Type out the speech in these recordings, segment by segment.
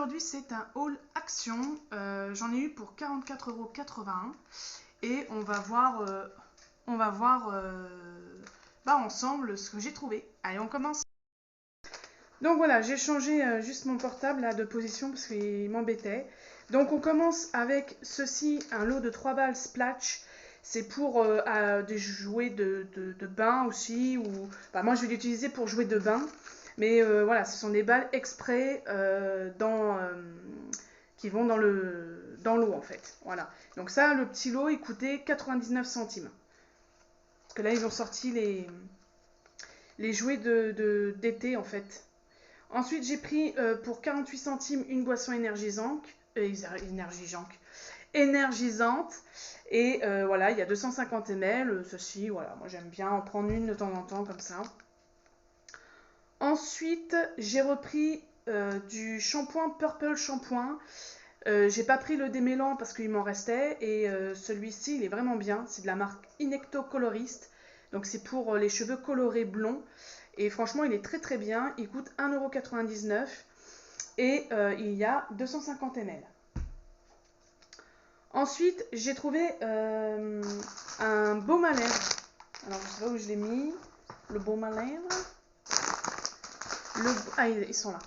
aujourd'hui c'est un haul action, j'en ai eu pour 44,81 € et on va voir ensemble ce que j'ai trouvé. Allez, on commence. Donc voilà, j'ai changé juste mon portable là, de position parce qu'il m'embêtait. Donc on commence avec ceci, un lot de 3 balles Splash. C'est pour des jouets de bain aussi. Moi je vais l'utiliser pour jouets de bain. Mais voilà, ce sont des balles exprès qui vont dans l'eau en fait. Voilà. Donc ça, le petit lot, il coûtait 99 centimes. Parce que là, ils ont sorti les jouets d'été en fait. Ensuite, j'ai pris pour 48 centimes une boisson énergisante. Énergisante. Et voilà, il y a 250 ml. Ceci, voilà, moi j'aime bien en prendre une de temps en temps comme ça. Ensuite, j'ai repris du shampoing Purple Shampoing. J'ai pas pris le démêlant parce qu'il m'en restait. Et celui-ci, il est vraiment bien. C'est de la marque Inecto Colorist. Donc c'est pour les cheveux colorés blonds. Et franchement, il est très très bien. Il coûte 1,99 € et il y a 250 ml. Ensuite, j'ai trouvé un baume à lèvres. Alors, je sais pas où je l'ai mis. Le baume à lèvres. Ah, ils sont là.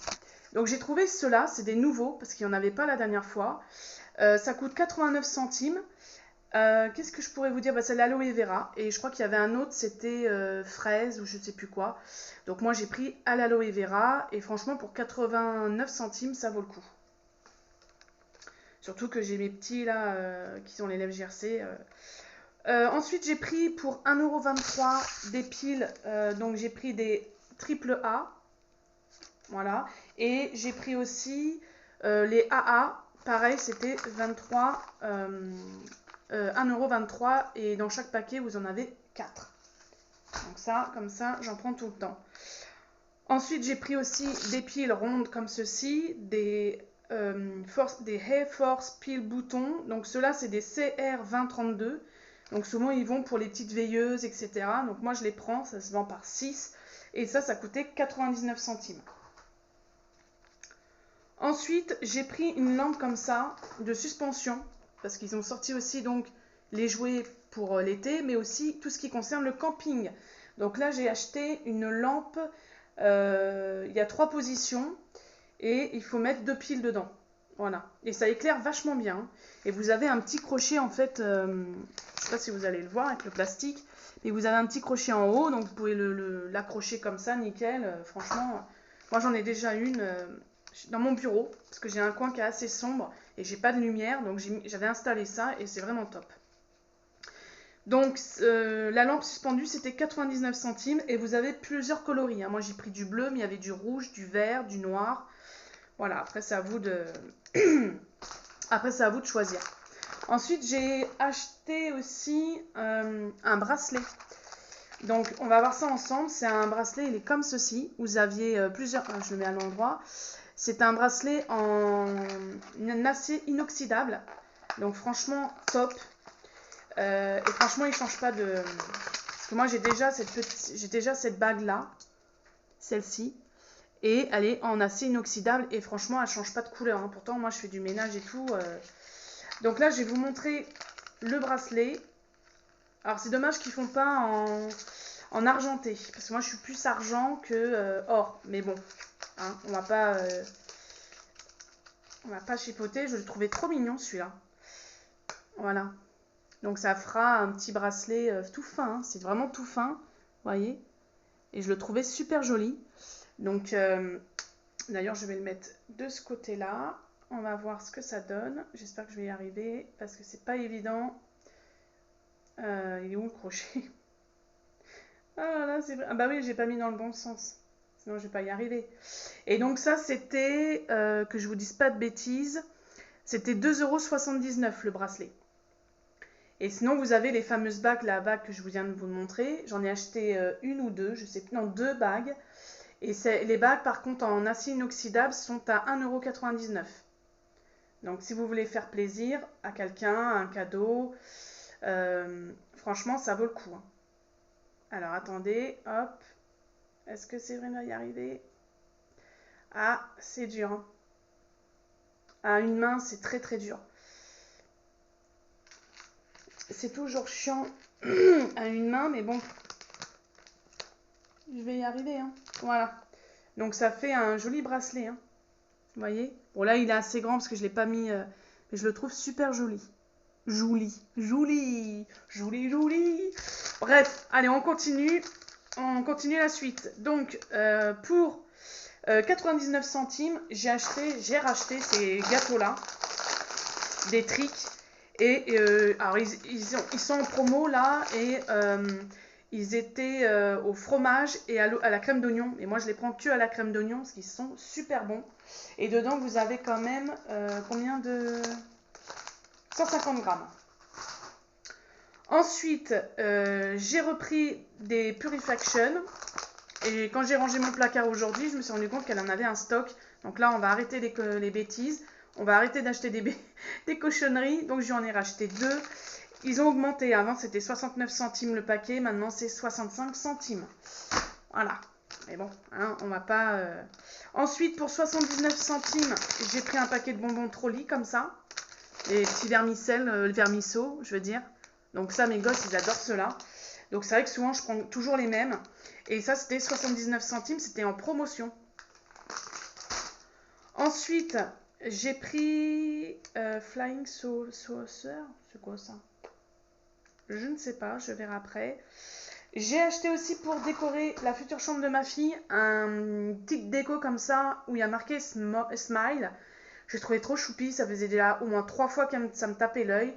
Donc, j'ai trouvé ceux-là. C'est des nouveaux parce qu'il n'y en avait pas la dernière fois. Ça coûte 89 centimes. Qu'est-ce que je pourrais vous dire? C'est l'aloe vera. Et je crois qu'il y avait un autre, c'était fraise ou je ne sais plus quoi. Donc moi j'ai pris à l'aloe vera. Et franchement pour 89 centimes ça vaut le coup. Surtout que j'ai mes petits là qui sont les lèvres gercées. Ensuite j'ai pris pour 1,23 € des piles. Donc j'ai pris des triple A. Voilà. Et j'ai pris aussi les AA. Pareil c'était 1,23 € et dans chaque paquet vous en avez 4. Donc ça, comme ça, j'en prends tout le temps. Ensuite, j'ai pris aussi des piles rondes comme ceci, des Hair Force piles boutons. Donc ceux-là, c'est des CR2032. Donc souvent, ils vont pour les petites veilleuses, etc. Donc moi, je les prends, ça se vend par 6. Et ça coûtait 99 centimes. Ensuite, j'ai pris une lampe comme ça, de suspension, parce qu'ils ont sorti aussi donc les jouets pour l'été, mais aussi tout ce qui concerne le camping. Donc là, j'ai acheté une lampe, il y a 3 positions, et il faut mettre 2 piles dedans. Voilà, et ça éclaire vachement bien. Et vous avez un petit crochet en fait, je ne sais pas si vous allez le voir avec le plastique, mais vous avez un petit crochet en haut, donc vous pouvez l'accrocher comme ça, nickel. Franchement, moi j'en ai déjà une dans mon bureau, parce que j'ai un coin qui est assez sombre et j'ai pas de lumière, donc j'avais installé ça et c'est vraiment top. Donc la lampe suspendue c'était 99 centimes et vous avez plusieurs coloris. Moi j'ai pris du bleu, mais il y avait du rouge, du vert, du noir. Voilà, après c'est à vous de choisir. Ensuite j'ai acheté aussi un bracelet. Donc on va voir ça ensemble. C'est un bracelet, il est comme ceci. Vous aviez plusieurs. Je le mets à l'endroit. C'est un bracelet en acier inoxydable. Donc franchement top. Et franchement il change pas de. Parce que moi j'ai déjà cette bague là, celle-ci, et elle est en acier inoxydable et franchement elle change pas de couleur. Pourtant moi je fais du ménage et tout. Donc là je vais vous montrer le bracelet. Alors c'est dommage qu'ils font pas en argenté, parce que moi je suis plus argent que or. Mais bon, on va pas chipoter. Je le trouvais trop mignon celui-là. Voilà. Donc ça fera un petit bracelet tout fin. C'est vraiment tout fin, vous voyez. Et je le trouvais super joli. Donc d'ailleurs je vais le mettre de ce côté-là. On va voir ce que ça donne. J'espère que je vais y arriver parce que c'est pas évident. Il est où le crochet? Ah là, c'est vrai. Ah bah oui, j'ai pas mis dans le bon sens. Sinon, je vais pas y arriver. Et donc ça, c'était, que je vous dise pas de bêtises, c'était 2,79 € le bracelet. Et sinon, vous avez les fameuses bagues, la bague que je vous viens de vous montrer. J'en ai acheté une ou deux, je sais plus, non, 2 bagues. Et les bagues, par contre, en acier inoxydable, sont à 1,99 €. Donc, si vous voulez faire plaisir à quelqu'un, un cadeau, franchement, ça vaut le coup. Alors, attendez, hop. Est-ce que c'est vrai de y arriver? Ah, c'est dur. à une main, c'est très très dur. C'est toujours chiant à une main, mais bon, je vais y arriver. Hein. Voilà. Donc ça fait un joli bracelet. Hein. Vous voyez? Bon là, il est assez grand parce que je ne l'ai pas mis, mais je le trouve super joli. Joli, joli, joli, joli. Bref, allez, on continue. On continue la suite. Donc, pour 99 centimes, j'ai racheté ces gâteaux-là, des tricks. Et alors, ils sont en promo là, et ils étaient au fromage et à la crème d'oignon. Et moi, je les prends que à la crème d'oignon parce qu'ils sont super bons. Et dedans, vous avez quand même combien de... 150 grammes. Ensuite, j'ai repris des Purifaction. Et quand j'ai rangé mon placard aujourd'hui, je me suis rendu compte qu'elle en avait un stock. Donc là, on va arrêter les bêtises. On va arrêter d'acheter des cochonneries. Donc, j'en ai racheté 2. Ils ont augmenté. Avant, c'était 69 centimes le paquet. Maintenant, c'est 65 centimes. Voilà. Mais bon, hein, on va pas... Ensuite, pour 79 centimes, j'ai pris un paquet de bonbons Trolli comme ça. Les petits vermicelles, vermisseaux, je veux dire. Donc ça, mes gosses, ils adorent cela. Donc c'est vrai que souvent, je prends toujours les mêmes. Et ça, c'était 79 centimes, c'était en promotion. Ensuite, j'ai pris Flying Saucer. C'est quoi ça? Je ne sais pas, je verrai après. J'ai acheté aussi pour décorer la future chambre de ma fille un petit déco comme ça où il y a marqué Smile. J'ai trouvé trop choupi, ça faisait déjà au moins 3 fois que ça me tapait l'œil.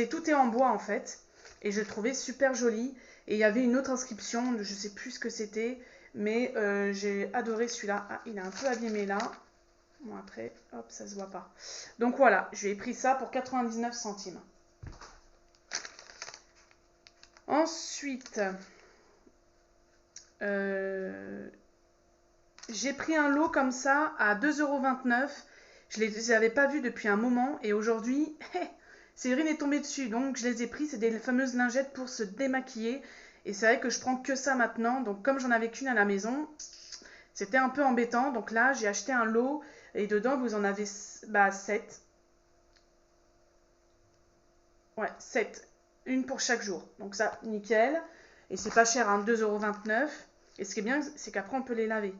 Tout est en bois en fait. Et je le trouvais super joli. Et il y avait une autre inscription, je ne sais plus ce que c'était. Mais j'ai adoré celui-là. Ah, il est un peu abîmé là. Bon après, hop, ça se voit pas. Donc voilà, je lui ai pris ça pour 99 centimes. Ensuite, j'ai pris un lot comme ça à 2,29 €. Je ne les avais pas vus depuis un moment et aujourd'hui, Séverine est tombée dessus. Donc je les ai pris, c'est des fameuses lingettes pour se démaquiller. Et c'est vrai que je prends que ça maintenant. Donc comme j'en avais qu'une à la maison, c'était un peu embêtant. Donc là, j'ai acheté un lot et dedans, vous en avez 7. Ouais, 7. Une pour chaque jour. Donc ça, nickel. Et c'est pas cher, hein, 2,29 €. Et ce qui est bien, c'est qu'après, on peut les laver.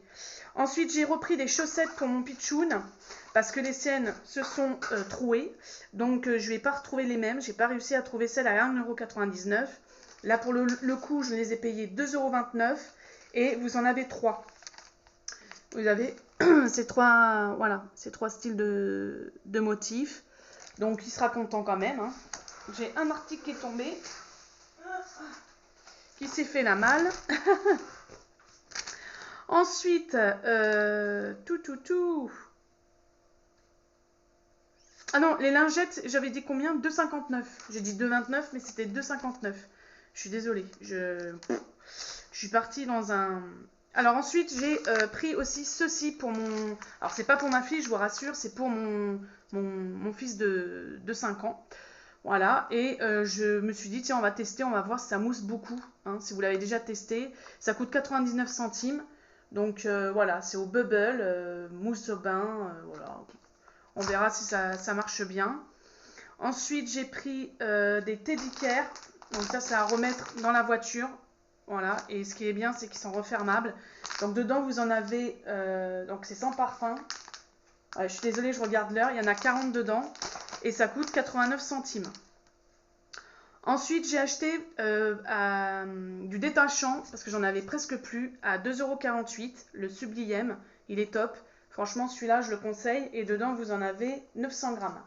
Ensuite, j'ai repris des chaussettes pour mon pitchoun parce que les siennes se sont trouées. Donc, je ne vais pas retrouver les mêmes. Je n'ai pas réussi à trouver celles à 1,99 €. Là, pour le coup, je les ai payées 2,29 € et vous en avez 3. Vous avez ces trois styles de motifs. Donc, il sera content quand même. Hein. J'ai un article qui est tombé, qui s'est fait la malle. Ensuite, Ah non, les lingettes, j'avais dit combien? 2,59. J'ai dit 2,29, mais c'était 2,59. Je suis désolée. Je suis partie dans un... Alors ensuite, j'ai pris aussi ceci pour mon... Alors, c'est pas pour ma fille, je vous rassure, c'est pour mon fils de 5 ans. Voilà, et je me suis dit, tiens, on va tester, on va voir si ça mousse beaucoup. Hein, si vous l'avez déjà testé, ça coûte 99 centimes. Donc voilà, c'est au bubble, mousse au bain, voilà. On verra si ça marche bien. Ensuite, j'ai pris des teddy care. Donc ça, c'est à remettre dans la voiture. Voilà, et ce qui est bien, c'est qu'ils sont refermables. Donc dedans, vous en avez, donc c'est sans parfum. Ouais, je suis désolée, je regarde l'heure, il y en a 40 dedans. Et ça coûte 89 centimes. Ensuite, j'ai acheté du détachant, parce que j'en avais presque plus, à 2,48 €, le Sublime. Il est top. Franchement, celui-là, je le conseille. Et dedans, vous en avez 900 grammes.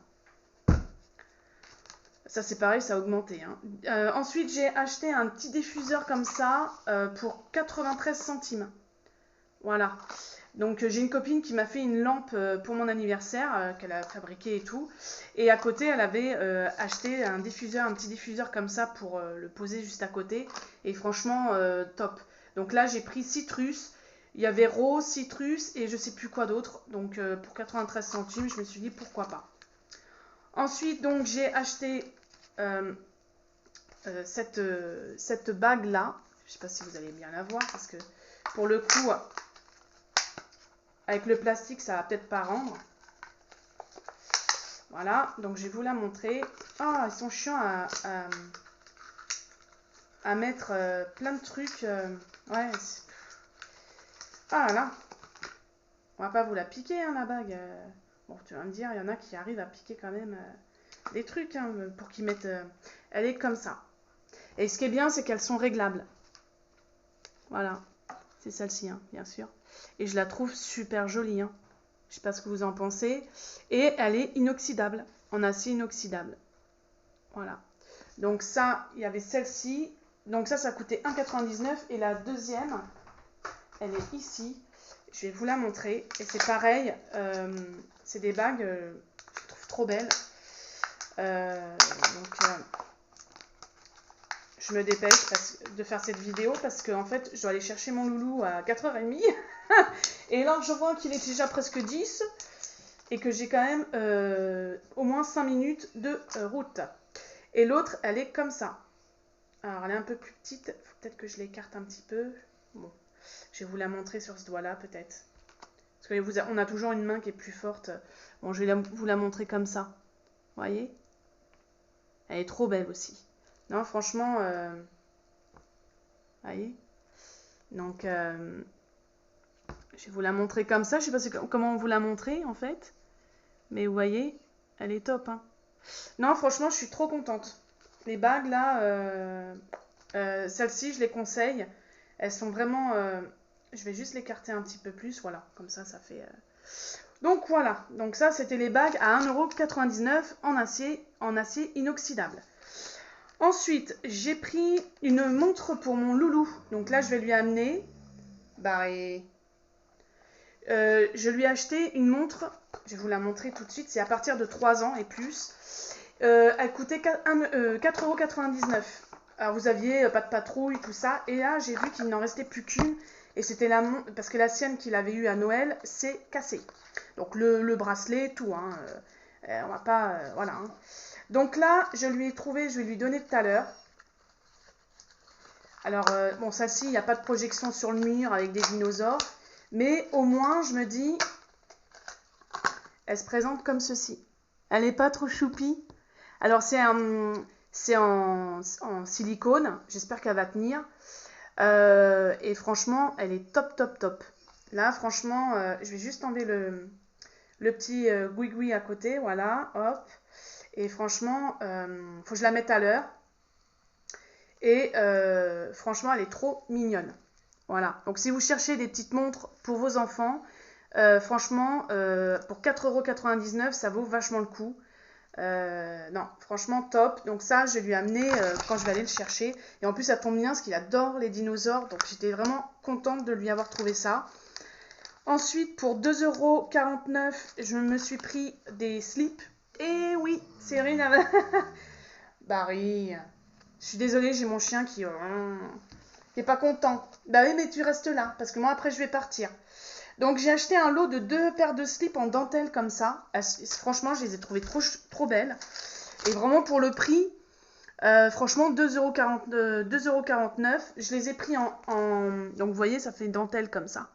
Ça, c'est pareil, ça a augmenté. Hein. Ensuite, j'ai acheté un petit diffuseur comme ça pour 93 centimes. Voilà. Donc j'ai une copine qui m'a fait une lampe pour mon anniversaire, qu'elle a fabriquée et tout. Et à côté, elle avait acheté un petit diffuseur comme ça pour le poser juste à côté. Et franchement, top. Donc là, j'ai pris citrus. Il y avait rose, citrus et je sais plus quoi d'autre. Donc pour 93 centimes, je me suis dit pourquoi pas. Ensuite, donc j'ai acheté cette bague-là. Je ne sais pas si vous allez bien la voir parce que pour le coup... Avec le plastique, ça va peut-être pas rendre. Voilà, donc je vais vous la montrer. Ah, ils sont chiants à mettre plein de trucs. Ouais, ah là là, on va pas vous la piquer, hein, la bague. Bon, tu vas me dire, il y en a qui arrivent à piquer quand même des trucs hein, pour qu'ils mettent... Elle est comme ça. Et ce qui est bien, c'est qu'elles sont réglables. Voilà, c'est celle-ci, hein, bien sûr. Et je la trouve super jolie. Hein. Je sais pas ce que vous en pensez. Et elle est inoxydable, en acier inoxydable. Voilà. Donc ça, il y avait celle-ci. Donc ça coûtait 1,99. Et la deuxième, elle est ici. Je vais vous la montrer. Et c'est pareil, c'est des bagues, je trouve trop belles. Je me dépêche de faire cette vidéo parce que en fait, je dois aller chercher mon loulou à 4h30. Et là, je vois qu'il est déjà presque 10 et que j'ai quand même au moins 5 minutes de route. Et l'autre, elle est comme ça. Alors, elle est un peu plus petite. Faut peut-être que je l'écarte un petit peu. Bon, je vais vous la montrer sur ce doigt-là, peut-être. Parce qu'on a toujours une main qui est plus forte. Bon, je vais vous la montrer comme ça. Vous voyez? Elle est trop belle aussi. Non, franchement, vous voyez? Donc, je vais vous la montrer comme ça. Je sais pas comment vous la montrer, en fait. Mais vous voyez, elle est top. Hein. Non, franchement, je suis trop contente. Les bagues, là, celles-ci, je les conseille. Elles sont vraiment... je vais juste l'écarter un petit peu plus. Voilà, comme ça fait... Donc, voilà. Donc, ça, c'était les bagues à 1,99 € en acier inoxydable. Ensuite, j'ai pris une montre pour mon loulou. Donc là, je vais lui amener... je lui ai acheté une montre, je vais vous la montrer tout de suite, c'est à partir de 3 ans et plus. Elle coûtait 4,99 €. Alors vous aviez pas de patrouille, tout ça, et là j'ai vu qu'il n'en restait plus qu'une, et c'était la montre, parce que la sienne qu'il avait eue à Noël, s'est cassée. Donc le bracelet, tout, hein, on va pas, voilà. Hein. Donc là, je lui ai trouvé, je vais lui donner tout à l'heure. Alors, bon, celle-ci, il n'y a pas de projection sur le mur avec des dinosaures. Mais au moins, je me dis, elle se présente comme ceci. Elle n'est pas trop choupie. Alors, c'est en silicone. J'espère qu'elle va tenir. Et franchement, elle est top, top, top. Là, franchement, je vais juste enlever le petit goui-goui à côté. Voilà, hop. Et franchement, faut que je la mette à l'heure. Et franchement, elle est trop mignonne. Voilà. Donc, si vous cherchez des petites montres pour vos enfants, franchement, pour 4,99 €, ça vaut vachement le coup. Non, franchement, top. Donc ça, je vais lui amener quand je vais aller le chercher. Et en plus, ça tombe bien parce qu'il adore les dinosaures. Donc, j'étais vraiment contente de lui avoir trouvé ça. Ensuite, pour 2,49 €, je me suis pris des slips. Et oui, Cyril avait... Barry... Je suis désolée, j'ai mon chien qui est pas content. Bah oui, mais tu restes là, parce que moi après je vais partir. Donc j'ai acheté un lot de 2 paires de slips en dentelle comme ça. Franchement, je les ai trouvées trop belles. Et vraiment pour le prix, franchement 2,49 €. Je les ai pris donc vous voyez, ça fait une dentelle comme ça.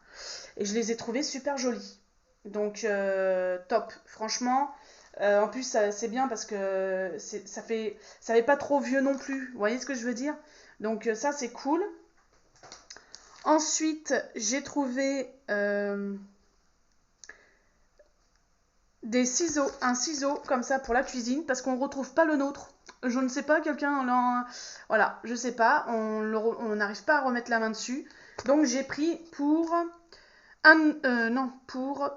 Et je les ai trouvées super jolies. Donc top, franchement... en plus, c'est bien parce que ça fait pas trop vieux non plus. Vous voyez ce que je veux dire? Donc ça, c'est cool. Ensuite, j'ai trouvé un ciseau comme ça pour la cuisine parce qu'on ne retrouve pas le nôtre. Je ne sais pas, voilà, je sais pas, on n'arrive pas à remettre la main dessus. Donc j'ai pris pour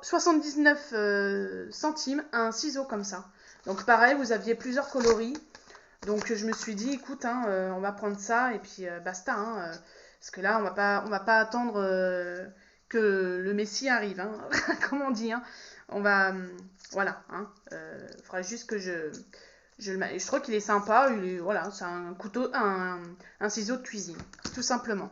79 centimes un ciseau comme ça. Donc pareil, vous aviez plusieurs coloris. Donc je me suis dit, écoute, hein, on va prendre ça et puis basta. Hein, parce que là, on va pas attendre que le Messie arrive, hein, comme on dit. Hein. On va, voilà. Hein, faudra juste que je le mette. Je trouve qu'il est sympa. Voilà, c'est un couteau, un ciseau de cuisine, tout simplement.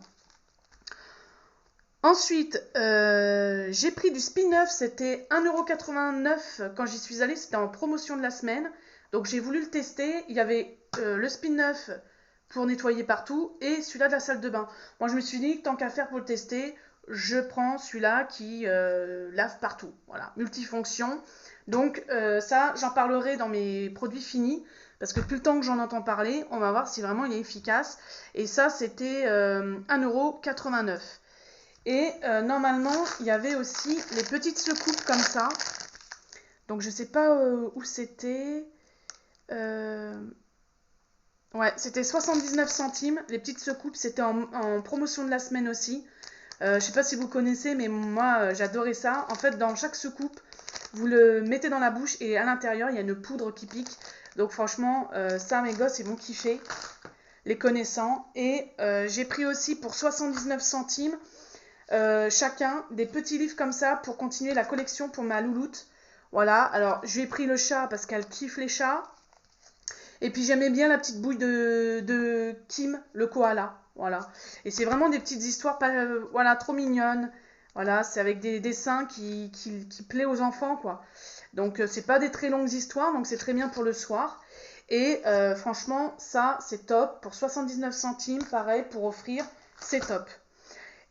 Ensuite, j'ai pris du Spin-Neuf, c'était 1,89 € quand j'y suis allée, c'était en promotion de la semaine. Donc j'ai voulu le tester, il y avait le Spin-Neuf pour nettoyer partout et celui-là de la salle de bain. Moi je me suis dit, tant qu'à faire pour le tester, je prends celui-là qui lave partout. Voilà, multifonction. Donc ça, j'en parlerai dans mes produits finis, parce que plus le temps que j'en entends parler, on va voir si vraiment il est efficace. Et ça, c'était 1,89 €. Et normalement, il y avait aussi les petites secoupes comme ça. Donc je sais pas où c'était. Ouais, c'était 79 centimes. Les petites secoupes, c'était en promotion de la semaine aussi. Je sais pas si vous connaissez, mais moi j'adorais ça. En fait, dans chaque soucoupe, vous le mettez dans la bouche et à l'intérieur, il y a une poudre qui pique. Donc franchement, ça, mes gosses, ils vont kiffer, les connaissant. Et j'ai pris aussi pour 79 centimes chacun des petits livres comme ça pour continuer la collection pour ma louloute. Voilà, alors je lui ai pris le chat parce qu'elle kiffe les chats. Et puis j'aimais bien la petite bouille de Kim, le koala. Voilà. Et c'est vraiment des petites histoires voilà, trop mignonnes. Voilà, c'est avec des dessins qui plaisent aux enfants, quoi. Donc c'est pas des très longues histoires, donc c'est très bien pour le soir. Et franchement, ça c'est top. Pour 79 centimes, pareil, pour offrir, c'est top.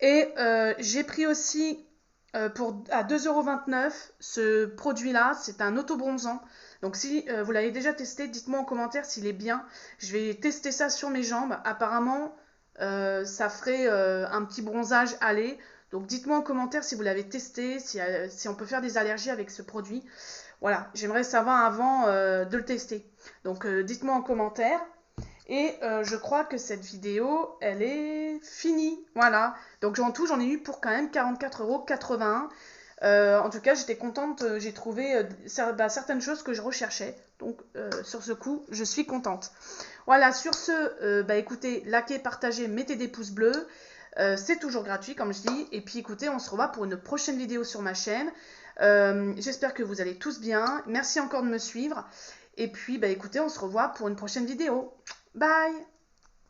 Et j'ai pris aussi à 2,29 € ce produit-là, c'est un auto-bronzant. Donc si vous l'avez déjà testé, dites-moi en commentaire s'il est bien. Je vais tester ça sur mes jambes. Apparemment, ça ferait un petit bronzage allé. Donc dites-moi en commentaire si vous l'avez testé, si on peut faire des allergies avec ce produit. Voilà, j'aimerais savoir avant de le tester. Donc dites-moi en commentaire. Et je crois que cette vidéo, elle est finie. Voilà. Donc en tout, j'en ai eu pour quand même 44,81 €. En tout cas, j'étais contente. J'ai trouvé certaines choses que je recherchais. Donc sur ce coup, je suis contente. Voilà, sur ce, écoutez, likez, partagez, mettez des pouces bleus. C'est toujours gratuit, comme je dis. Et puis écoutez, on se revoit pour une prochaine vidéo sur ma chaîne. J'espère que vous allez tous bien. Merci encore de me suivre. Et puis, écoutez, on se revoit pour une prochaine vidéo. Bye!